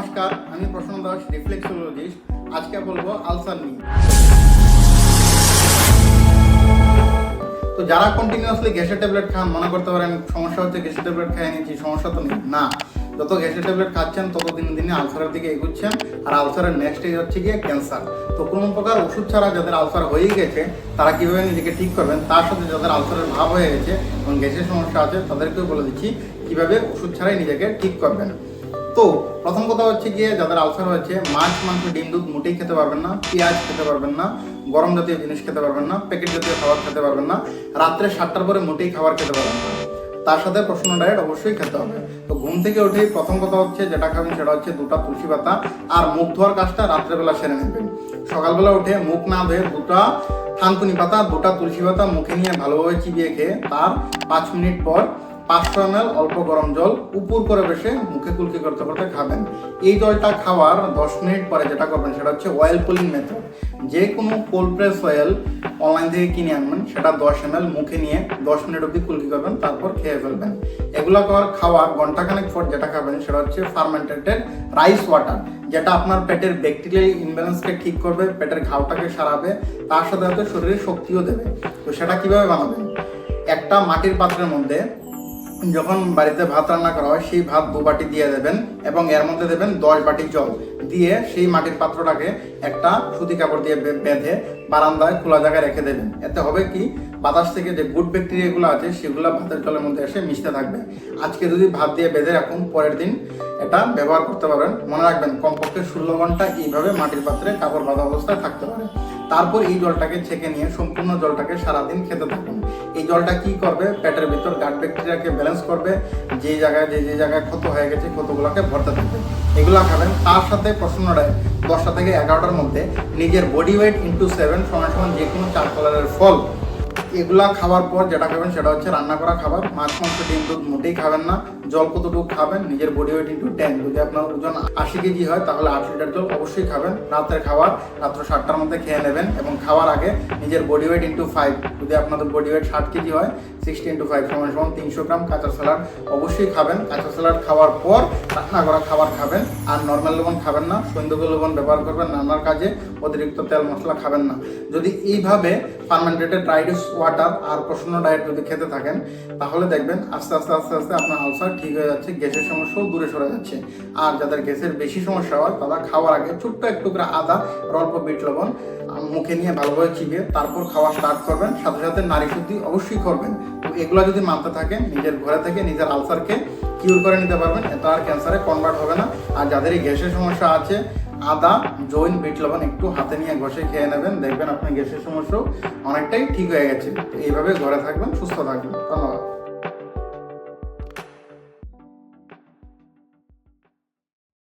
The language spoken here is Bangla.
নমস্কার, আমি প্রসন্ন দাস, রিফ্লেক্সোলজিস্ট। আজকে বলবো আলসার নিয়ে। তো যারা কন্টিনিউয়াসলি গ্যাসের ট্যাবলেট খান মনে করতে পারেন সমস্যা হচ্ছে গ্যাসের ট্যাবলেট খেয়ে নিয়েছি, সমস্যা তো নেই। না, যত গ্যাসের ট্যাবলেট খাচ্ছেন তত দিনে দিনে আলসারের দিকে এগুচ্ছেন, আর আলসারের নেক্সট স্টেজ হচ্ছে গিয়ে ক্যান্সার। তো কোনো প্রকার ওষুধ ছাড়া যাদের আলসার হয়েই গেছে তারা কীভাবে নিজেকে ঠিক করবেন, তার সাথে যাদের আলসারের ভাব হয়ে গেছে এবং গ্যাসের সমস্যা আছে তাদেরকেও বলে দিচ্ছি কীভাবে ওষুধ ছাড়াই নিজেকে ঠিক করবেন। তো প্রথম কথা হচ্ছে গিয়ে যাদের আলসার হয়েছে, মাছ, মাংস, ডিম, দুধ মোটেই খেতে পারবেন না, পেঁয়াজ খেতে পারবেন না, গরম জাতীয় জিনিস খেতে পারবেন না, প্যাকেট জাতীয় খাবার খেতে পারবেন না, রাত্রে 7টার পরে মোটেই খাবার খেতে পারবেন না। তার সাথে প্রশ্ন ডায়েট অবশ্যই খেতে হবে। তো ঘুম থেকে উঠেই প্রথম কথা হচ্ছে যেটা খাবেন সেটা হচ্ছে 2টা তুলসী পাতা, আর মুখ ধোয়ার কাজটা রাত্রেবেলা সেরে নেবেন। সকালবেলা উঠে মুখ না ধুয়ে 2টা থানকুনি পাতা, 2টা তুলসী পাতা মুখে নিয়ে ভালোভাবে চিবিয়ে খেয়ে তার 5 মিনিট পর 500 ml অল্প গরম জল উপর করে বসে মুখে কুলকি করতে করতে খাবেন। এই জলটা খাওয়ার 10 মিনিট পরে যেটা করবেন সেটা হচ্ছে অয়েল পুলিং মেথড। যে কোনো কোল্ড প্রেস অয়েল অনলাইন থেকে কিনে আনবেন, সেটা 10 ml মুখে নিয়ে 10 মিনিট অবধি কুলকি করবেন, তারপর খেয়ে ফেলবেন। এগুলো খাওয়ার ঘন্টাখানেক পর যেটা খাবেন সেটা হচ্ছে ফার্মেন্টেড রাইস ওয়াটার, যেটা আপনার পেটের ব্যাকটেরিয়াল ইমব্যালেন্সকে ঠিক করবে, পেটের ঘাওটাকে সারাবে, তার সাথে সাথে শরীরে শক্তিও দেবে। তো সেটা কিভাবে বানাবেন? একটা মাটির পাত্রের মধ্যে যখন বাড়িতে ভাত রান্না করা হয় সেই ভাত 2 বাটি দিয়ে দেবেন এবং এর মধ্যে দেবেন 10 বাটি জল দিয়ে সেই মাটির পাত্রটাকে একটা সুতি কাপড় দিয়ে বেঁধে বারান্দায় খোলা জায়গায় রেখে দেবেন। এতে হবে কি, বাতাস থেকে যে গুড ব্যাকটেরিয়াগুলো আছে সেগুলো ভাতের জলের মধ্যে এসে মিশতে থাকবে। আজকে যদি ভাত দিয়ে বেঁধে রাখুন, পরের দিন এটা ব্যবহার করতে পারবেন। মনে রাখবেন কমপক্ষে 16 ঘন্টা এইভাবে মাটির পাত্রে কাপড় বাঁধা অবস্থায় থাকতে পারে। তারপর এই জলটাকে ছেঁকে নিয়ে সম্পূর্ণ জলটাকে সারাদিন খেতে থাকুন। এই জলটা কি করবে, পেটের ভিতর গাট ব্যাকটেরিয়াকে ব্যালেন্স করবে, যে জায়গায় ক্ষত হয়ে গেছে ক্ষতগুলোকে ভরতে থাকবে। এগুলো খাবেন। তার সাথে প্রশ্ন ডায়েট 10টা থেকে 11টার মধ্যে নিজের বডি ওয়েট ইন্টু 7 সমান যে কোনো 4 কালারের ফল, এগুলা খাওয়ার পর যেটা খাবেন সেটা হচ্ছে রান্না করা খাবার। মাছ, মাংস, ডিম, দুধ মোটেই খাবেন না। জল কতটুকু খাবেন, নিজের বডি ওয়েট ইন্টু 10। যদি আপনার ওজন 80 কেজি হয় তাহলে 8 লিটার জল অবশ্যই খাবেন। রাতের খাবার রাত্র 7টার মধ্যে খেয়ে নেবেন এবং খাওয়ার আগে নিজের বডি ওয়েট ইন্টু 5। যদি আপনাদের বডি ওয়েট 60 কেজি হয় 60 × 5 সমান 300 গ্রাম কাঁচা স্যালাড অবশ্যই খাবেন। কাঁচা স্যালাড খাওয়ার পর রান্না করা খাবার খাবেন। আর নর্মাল লবণ খাবেন না, সৈন্দব লবণ ব্যবহার করবেন রান্নার কাজে। অতিরিক্ত তেল মশলা খাবেন না। যদি এইভাবে ফার্মেন্টেড রাইস ওয়াটার আর প্রসন্ন ডায়েট যদি খেতে থাকেন তাহলে দেখবেন আস্তে আস্তে আপনার আলসার ঠিক হয়ে যাচ্ছে, গ্যাসের সমস্যাও দূরে সরে যাচ্ছে। আর যাদের গ্যাসের বেশি সমস্যা হয় তারা খাওয়ার আগে ছোট্ট একটু করে আদা আর অল্প বিট লবণ মুখে নিয়ে ভালোভাবে চিবিয়ে তারপর খাওয়া স্টার্ট করবেন। সাথে সাথে নারী শুদ্ধি অবশ্যই করবেন। তো এগুলো যদি মানতে থাকেন নিজের ঘরে থেকে নিজের আলসারকে কিউর করে নিতে পারবেন, এটা আর ক্যান্সারে কনভার্ট হবে না। আর যাদের এই গ্যাসের সমস্যা আছে, আদা, জৈন, বিট লবণ একটু হাতে নিয়ে ঘষে খেয়ে নেবেন, দেখবেন আপনার গ্যাসের সমস্যাও অনেকটাই ঠিক হয়ে গেছে। তো এইভাবে ঘরে থাকবেন, সুস্থ থাকবেন। ধন্যবাদ।